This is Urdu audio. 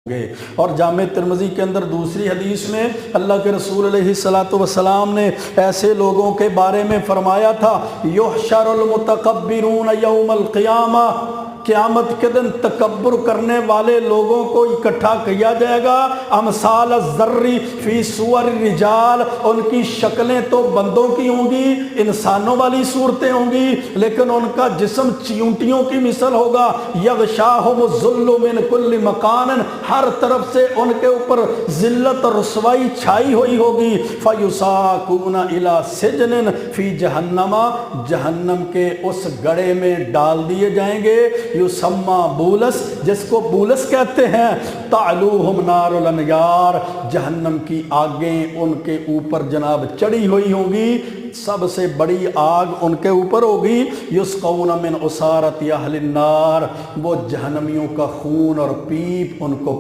گے۔ اور جامع ترمذی کے اندر دوسری حدیث میں اللہ کے رسول علیہ السلام نے ایسے لوگوں کے بارے میں فرمایا تھا، یحشر المتکبرون یوم القیامہ، قیامت کے دن تکبر کرنے والے لوگوں کو اکٹھا کیا جائے گا، امثال الذر فی صور الرجال، ان کی شکلیں تو بندوں کی ہوں گی، انسانوں والی صورتیں ہوں گی، لیکن ان کا جسم چیونٹیوں کی مثل ہوگا، یغشاہم الذل من کل مکان، ہر طرف سے ان کے اوپر ذلت اور رسوائی چھائی ہوئی ہوگی، فیساقون الی سجن فی جہنم، جہنم کے اس گڑھے میں ڈال دیے جائیں گے، یسمى بولس، جس کو بولس کہتے ہیں، تعلوہم نار الانیار، جہنم کی آگیں ان کے اوپر جناب چڑھی ہوئی ہوں گی، سب سے بڑی آگ ان کے اوپر ہوگی، یسقون من عصارۃ اہل النار، وہ جہنمیوں کا خون اور پیپ ان کو